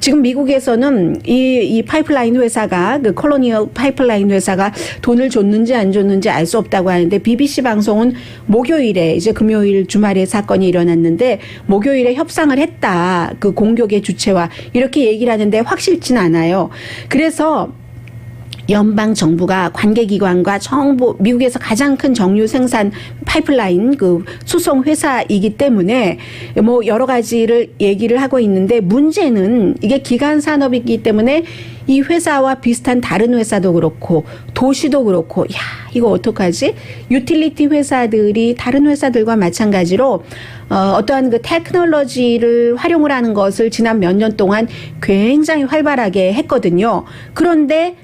지금 미국에서는 이 파이프라인 회사가, 그 콜로니얼 파이프라인 회사가 돈을 줬는지 안 줬는지 알 수 없다고 하는데, BBC 방송은 목요일에, 이제 금요일 주말에 사건이 일어났는데 목요일에 협상을 했다. 그 공격의 주체와 이렇게 얘기를 하는데 확실치는 않아요. 그래서 연방 정부가 관계기관과 정부, 미국에서 가장 큰 정유 생산 파이프라인 그 수송 회사이기 때문에 여러 가지를 얘기를 하고 있는데, 문제는 이게 기간 산업이기 때문에 이 회사와 비슷한 다른 회사도 그렇고 도시도 그렇고, 이거 어떡하지? 유틸리티 회사들이 다른 회사들과 마찬가지로 어떠한 그 테크놀로지를 활용을 하는 것을 지난 몇 년 동안 굉장히 활발하게 했거든요. 그런데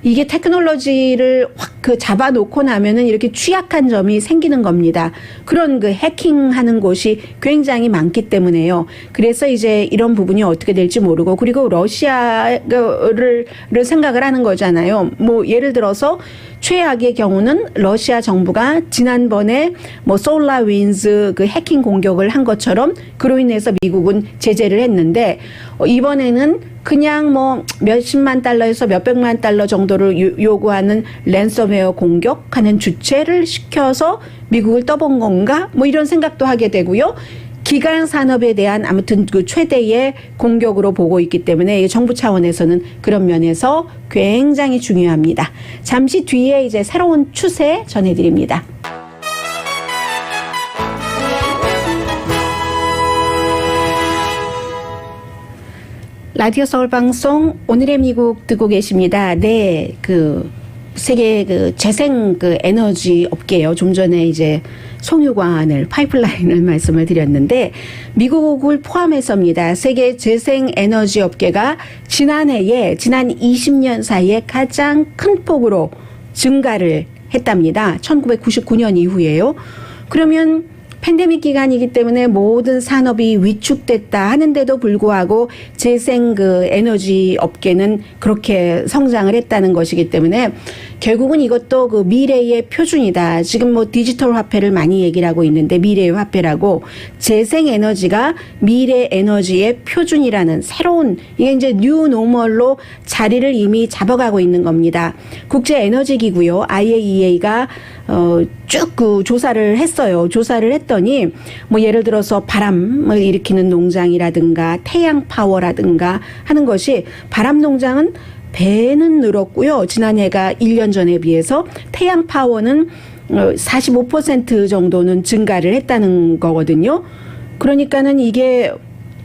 이게 테크놀로지를 확 잡아놓고 나면은 이렇게 취약한 점이 생기는 겁니다. 그런 그 해킹하는 곳이 굉장히 많기 때문에요. 그래서 이제 이런 부분이 어떻게 될지 모르고, 그리고 러시아를 생각을 하는 거잖아요. 예를 들어서 최악의 경우는 러시아 정부가 지난번에 솔라윈즈 그 해킹 공격을 한 것처럼 그로 인해서 미국은 제재를 했는데, 이번에는 그냥 몇십만 달러에서 몇백만 달러 정도를 요구하는 랜섬웨어 공격하는 주체를 시켜서 미국을 떠본 건가? 이런 생각도 하게 되고요. 기간 산업에 대한 아무튼 그 최대의 공격으로 보고 있기 때문에 정부 차원에서는 그런 면에서 굉장히 중요합니다. 잠시 뒤에 이제 새로운 추세 전해드립니다. 라디오 서울 방송 오늘의 미국 듣고 계십니다. 네, 세계 재생 에너지 업계요. 좀 전에 이제 송유관을, 파이프라인을 말씀을 드렸는데, 미국을 포함해서입니다. 세계 재생 에너지 업계가 지난 20년 사이에 가장 큰 폭으로 증가를 했답니다. 1999년 이후에요. 그러면 팬데믹 기간이기 때문에 모든 산업이 위축됐다 하는데도 불구하고 재생 에너지 업계는 그렇게 성장을 했다는 것이기 때문에 결국은 이것도 미래의 표준이다. 지금 디지털 화폐를 많이 얘기를 하고 있는데, 미래의 화폐라고, 재생 에너지가 미래 에너지의 표준이라는 새로운, 이게 이제 뉴 노멀로 자리를 이미 잡아가고 있는 겁니다. 국제 에너지 기구요, IAEA가 쭉 조사를 했어요. 조사를 했더니 예를 들어서 바람을 일으키는 농장이라든가 태양 파워라든가 하는 것이, 바람 농장은 배는 늘었고요. 지난해가 1년 전에 비해서 태양 파워는 45% 정도는 증가를 했다는 거거든요. 그러니까는 이게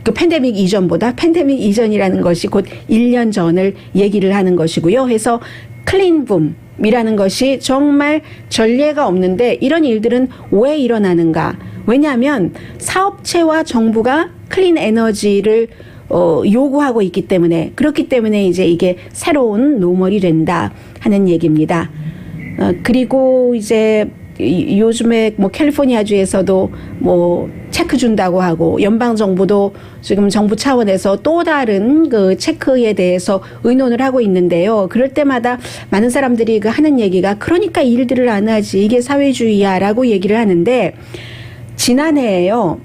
그 팬데믹 이전보다 팬데믹 이전이라는 것이 곧 1년 전을 얘기를 하는 것이고요. 해서 클린붐이라는 것이 정말 전례가 없는데 이런 일들은 왜 일어나는가? 왜냐하면 사업체와 정부가 클린 에너지를 요구하고 있기 때문에 그렇기 때문에 이제 이게 새로운 노멀이 된다 하는 얘기입니다. 그리고 이제 요즘에 뭐 캘리포니아주에서도 뭐 체크 준다고 하고 연방 정부도 지금 정부 차원에서 또 다른 그 체크에 대해서 의논을 하고 있는데요. 그럴 때마다 많은 사람들이 그 하는 얘기가 그러니까 일들을 안 하지 이게 사회주의야라고 얘기를 하는데 지난해에요.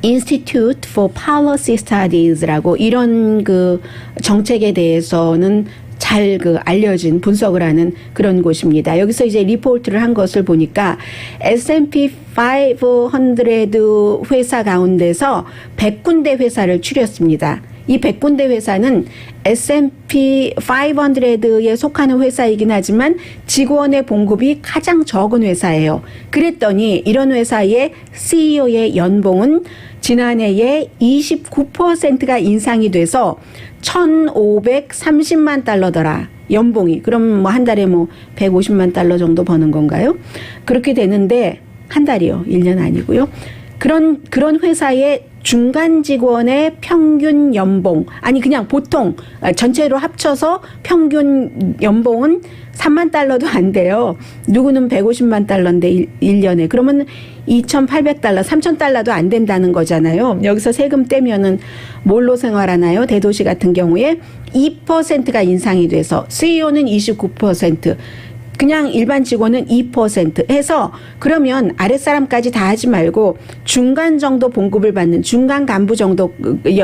Institute for Policy Studies라고 이런 그 정책에 대해서는 잘 그 알려진 분석을 하는 그런 곳입니다. 여기서 이제 리포트를 한 것을 보니까 S&P 500 회사 가운데서 100군데 회사를 추렸습니다. 이 100군데 회사는 S&P 500에 속하는 회사이긴 하지만 직원의 봉급이 가장 적은 회사예요. 그랬더니 이런 회사의 CEO의 연봉은 지난해에 29%가 인상이 돼서 1,530만 달러더라. 연봉이. 그럼 뭐 한 달에 뭐 150만 달러 정도 버는 건가요? 그렇게 되는데 한 달이요. 1년 아니고요. 그런 회사의 중간 직원의 평균 연봉, 아니 그냥 보통 전체로 합쳐서 평균 연봉은 3만 달러도 안 돼요. 누구는 150만 달러인데 1년에. 그러면 2,800달러, 3,000달러도 안 된다는 거잖아요. 여기서 세금 떼면은 뭘로 생활하나요? 대도시 같은 경우에 2%가 인상이 돼서 CEO는 29%, 그냥 일반 직원은 2% 해서 그러면 아랫사람까지 다 하지 말고 중간 정도 봉급을 받는 중간 간부 정도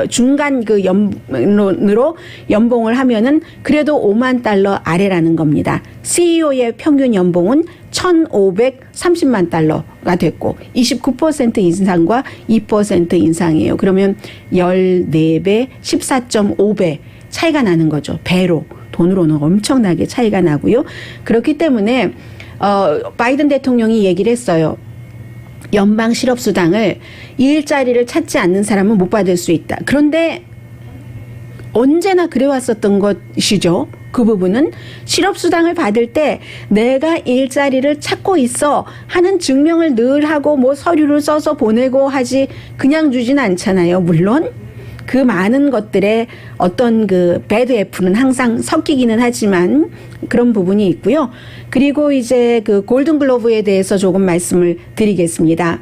중간 그 연으로 연봉을 하면은 그래도 5만 달러 아래라는 겁니다. CEO의 평균 연봉은 1,530만 달러가 됐고 29% 인상과 2% 인상이에요. 그러면 14배, 14.5배 차이가 나는 거죠. 배로. 돈으로는 엄청나게 차이가 나고요. 그렇기 때문에 바이든 대통령이 얘기를 했어요. 연방 실업수당을 일자리를 찾지 않는 사람은 못 받을 수 있다. 그런데 언제나 그래왔었던 것이죠. 그 부분은 실업수당을 받을 때 내가 일자리를 찾고 있어 하는 증명을 늘 하고 뭐 서류를 써서 보내고 하지 그냥 주진 않잖아요. 물론 그 많은 것들에 어떤 그 배드 애플은 항상 섞이기는 하지만 그런 부분이 있고요. 그리고 이제 그 골든글로브에 대해서 조금 말씀을 드리겠습니다.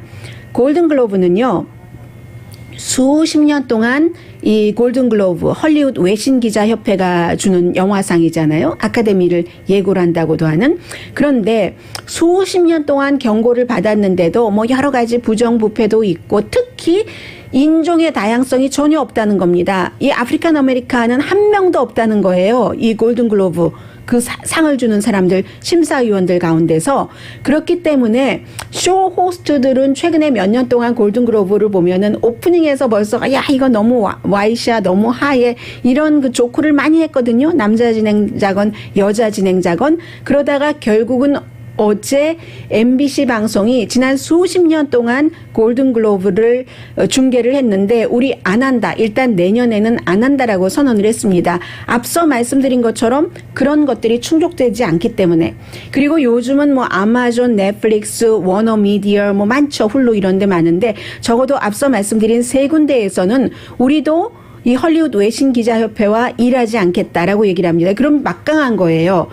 골든글로브는요. 수십 년 동안 이 골든글로브 헐리우드 외신기자협회가 주는 영화상이잖아요. 아카데미를 예고를 한다고도 하는. 그런데 수십 년 동안 경고를 받았는데도 뭐 여러 가지 부정부패도 있고 특히 인종의 다양성이 전혀 없다는 겁니다. 이 아프리칸 아메리카는 한 명도 없다는 거예요. 이 골든글로브 그 상을 주는 사람들 심사위원들 가운데서. 그렇기 때문에 쇼 호스트들은 최근에 몇 년 동안 골든글로브를 보면은 오프닝에서 벌써 야 이거 너무 와이시야 너무 하얘 이런 그 조크를 많이 했거든요. 남자 진행자건 여자 진행자건. 그러다가 결국은 어제 MBC 방송이 지난 수십 년 동안 골든글로브를 중계를 했는데 우리 안 한다. 일단 내년에는 안 한다라고 선언을 했습니다. 앞서 말씀드린 것처럼 그런 것들이 충족되지 않기 때문에. 그리고 요즘은 뭐 아마존, 넷플릭스, 워너미디어 뭐 많죠. 훌루 이런 데 많은데 적어도 앞서 말씀드린 세 군데에서는 우리도 이 헐리우드 외신기자협회와 일하지 않겠다라고 얘기를 합니다. 그럼 막강한 거예요.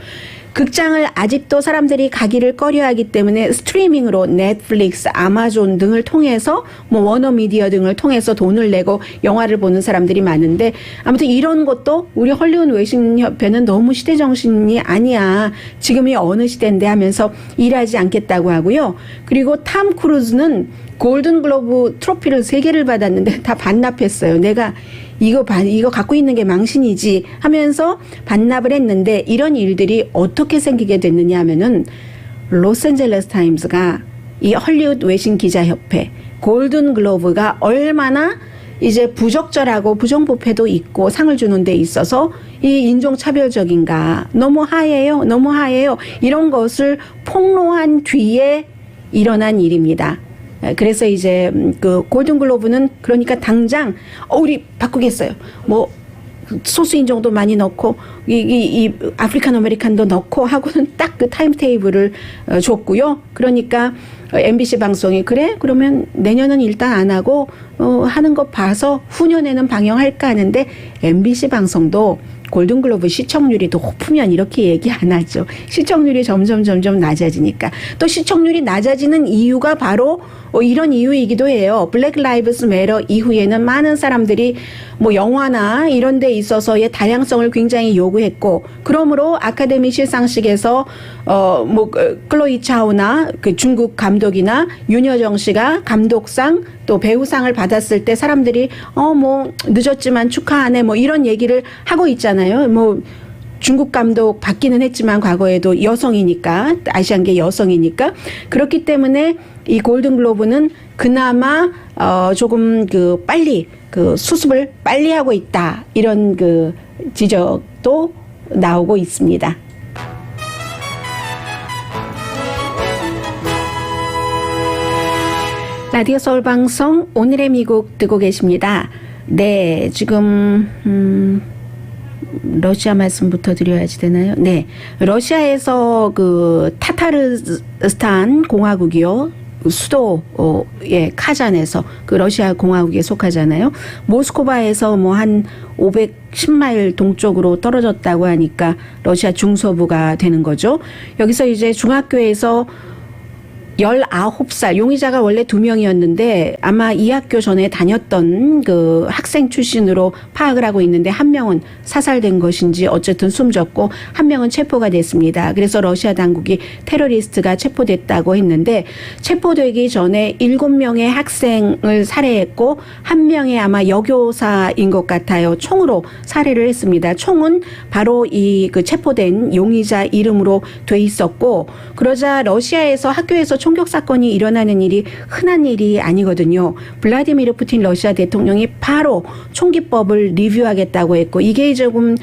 극장을 아직도 사람들이 가기를 꺼려하기 때문에 스트리밍으로 넷플릭스, 아마존 등을 통해서 뭐 워너미디어 등을 통해서 돈을 내고 영화를 보는 사람들이 많은데 아무튼 이런 것도 우리 헐리우드 외신협회는 너무 시대정신이 아니야. 지금이 어느 시대인데 하면서 일하지 않겠다고 하고요. 그리고 탐 크루즈는 골든글로브 트로피를 3개를 받았는데 다 반납했어요. 내가 이거 갖고 있는 게 망신이지 하면서 반납을 했는데 이런 일들이 어떻게 생기게 됐느냐 하면은 로스앤젤레스 타임스가 이 헐리우드 외신 기자협회 골든글로브가 얼마나 이제 부적절하고 부정부패도 있고 상을 주는 데 있어서 이 인종차별적인가, 너무 하해요, 너무 하해요, 이런 것을 폭로한 뒤에 일어난 일입니다. 그래서 이제 그 골든글로브는 그러니까 당장 우리 바꾸겠어요. 뭐 소수 인종도 많이 넣고 이 아프리칸 아메리칸도 넣고 하고는 딱 그 타임테이블을 줬고요. 그러니까 MBC 방송이 그래? 그러면 내년은 일단 안 하고 하는 거 봐서 후년에는 방영할까 하는데 MBC 방송도 골든글로브 시청률이 높으면 이렇게 얘기 안 하죠. 시청률이 점점 낮아지니까. 또 시청률이 낮아지는 이유가 바로 이런 이유이기도 해요. 블랙 라이브스 매러 이후에는 많은 사람들이 뭐 영화나 이런 데 있어서의 다양성을 굉장히 요구했고, 그러므로 아카데미 시상식에서 뭐 클로이 차오나 그 중국 감독이나 윤여정 씨가 감독상 또 배우상을 받았을 때 사람들이 뭐 늦었지만 축하하네 뭐 이런 얘기를 하고 있잖아요. 뭐 중국 감독 받기는 했지만 과거에도 여성이니까, 아시안계 여성이니까. 그렇기 때문에 이 골든글로브는 그나마 조금 그 빨리 그 수습을 빨리 하고 있다, 이런 그 지적도 나오고 있습니다. 라디오 서울 방송 오늘의 미국 듣고 계십니다. 네, 지금 러시아 말씀부터 드려야지 되나요? 네, 러시아에서 그 타타르스탄 공화국이요, 수도의 카잔에서, 그 러시아 공화국에 속하잖아요. 모스크바에서 뭐 한 510마일 동쪽으로 떨어졌다고 하니까 러시아 중서부가 되는 거죠. 여기서 이제 중학교에서 19살, 용의자가 원래 2명이었는데 아마 이 학교 전에 다녔던 그 학생 출신으로 파악을 하고 있는데, 한 명은 사살된 것인지 어쨌든 숨졌고 한 명은 체포가 됐습니다. 그래서 러시아 당국이 테러리스트가 체포됐다고 했는데, 체포되기 전에 7명의 학생을 살해했고 1명의 아마 여교사인 것 같아요. 총으로 살해를 했습니다. 총은 바로 이 그 체포된 용의자 이름으로 돼 있었고, 그러자 러시아에서 학교에서 총격 사건이 일어나는 일이 흔한 일이 아니거든요. 블라디미르 푸틴 러시아 대통령이 바로 총기법을 리뷰하겠다고 했고, 이게 조금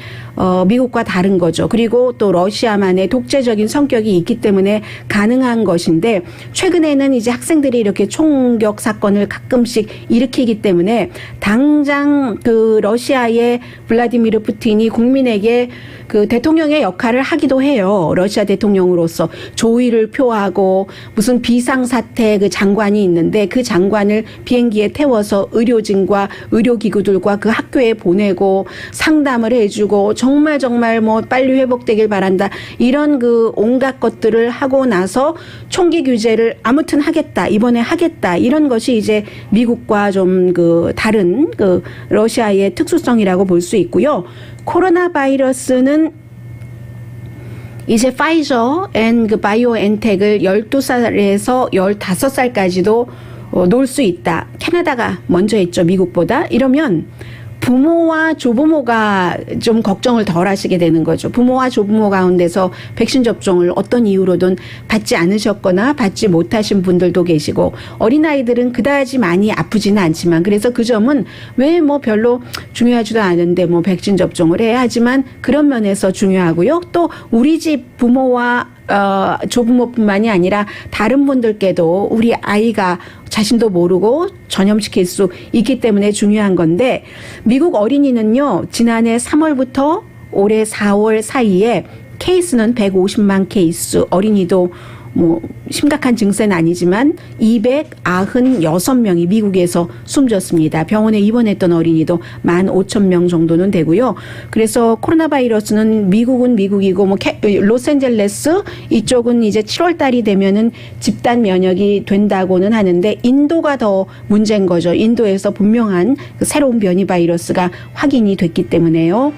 미국과 다른 거죠. 그리고 또 러시아만의 독재적인 성격이 있기 때문에 가능한 것인데, 최근에는 이제 학생들이 이렇게 총격 사건을 가끔씩 일으키기 때문에 당장 그 러시아의 블라디미르 푸틴이 국민에게 그 대통령의 역할을 하기도 해요. 러시아 대통령으로서 조의를 표하고, 무슨 비상사태 그 장관이 있는데 그 장관을 비행기에 태워서 의료진과 의료기구들과 그 학교에 보내고 상담을 해주고, 정말 뭐 빨리 회복되길 바란다, 이런 그 온갖 것들을 하고 나서 총기 규제를 아무튼 하겠다, 이번에 하겠다, 이런 것이 이제 미국과 좀 그 다른 그 러시아의 특수성이라고 볼 수 있고요. 코로나 바이러스는 이제 파이저 앤 그 바이오엔텍을 12살에서 15살까지도 놓을 수 있다. 캐나다가 먼저 했죠, 미국보다. 이러면 부모와 조부모가 좀 걱정을 덜 하시게 되는 거죠. 부모와 조부모 가운데서 백신 접종을 어떤 이유로든 받지 않으셨거나 받지 못하신 분들도 계시고, 어린아이들은 그다지 많이 아프지는 않지만, 그래서 그 점은 왜 뭐 별로 중요하지도 않은데 뭐 백신 접종을 해야 하지만 그런 면에서 중요하고요. 또 우리 집 부모와 조부모뿐만이 아니라 다른 분들께도 우리 아이가 자신도 모르고 전염시킬 수 있기 때문에 중요한 건데, 미국 어린이는요, 지난해 3월부터 올해 4월 사이에 케이스는 150만 케이스, 어린이도 뭐 심각한 증세는 아니지만 296명이 미국에서 숨졌습니다. 병원에 입원했던 어린이도 15,000명 정도는 되고요. 그래서 코로나 바이러스는 미국은 미국이고, 뭐 로스앤젤레스 이쪽은 이제 7월 달이 되면은 집단 면역이 된다고는 하는데, 인도가 더 문제인 거죠. 인도에서 분명한 그 새로운 변이 바이러스가 확인이 됐기 때문에요.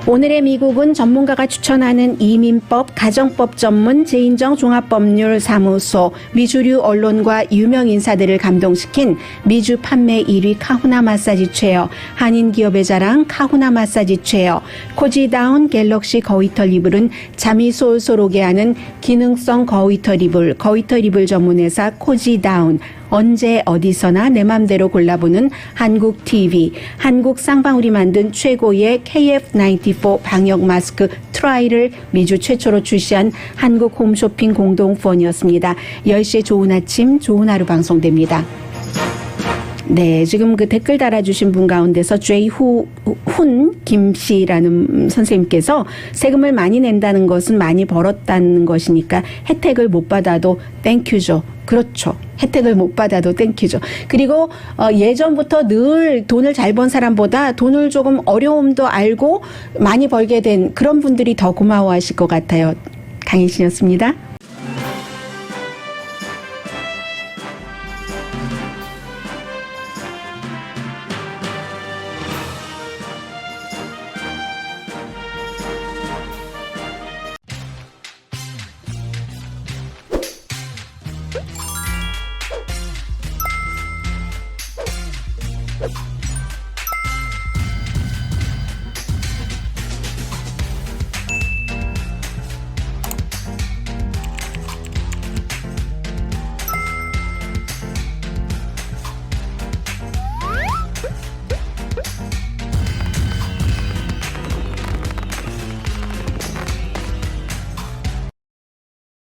오늘의 미국은 전문가가 추천하는 이민법, 가정법 전문 제인정 종합법률사무소, 미주류 언론과 유명 인사들을 감동시킨 미주 판매 1위 카후나 마사지 체어, 한인 기업의 자랑 카후나 마사지 체어, 코지다운 갤럭시 거위털 이불은 잠이 솔솔 오게 하는 기능성 거위털 이불, 거위털 이불 전문회사 코지다운, 언제 어디서나 내 맘대로 골라보는 한국 TV, 한국 쌍방울이 만든 최고의 KF94 방역 마스크 트라이를 미주 최초로 출시한 한국 홈쇼핑 공동폰이었습니다. 10시에 좋은 아침, 좋은 하루 방송됩니다. 네, 지금 그 댓글 달아주신 분 가운데서 제이훈 김씨라는 선생님께서 세금을 많이 낸다는 것은 많이 벌었다는 것이니까 혜택을 못 받아도 땡큐죠. 그렇죠. 혜택을 못 받아도 땡큐죠. 그리고 예전부터 늘 돈을 잘 번 사람보다 돈을 조금 어려움도 알고 많이 벌게 된 그런 분들이 더 고마워하실 것 같아요. 강혜신이었습니다. you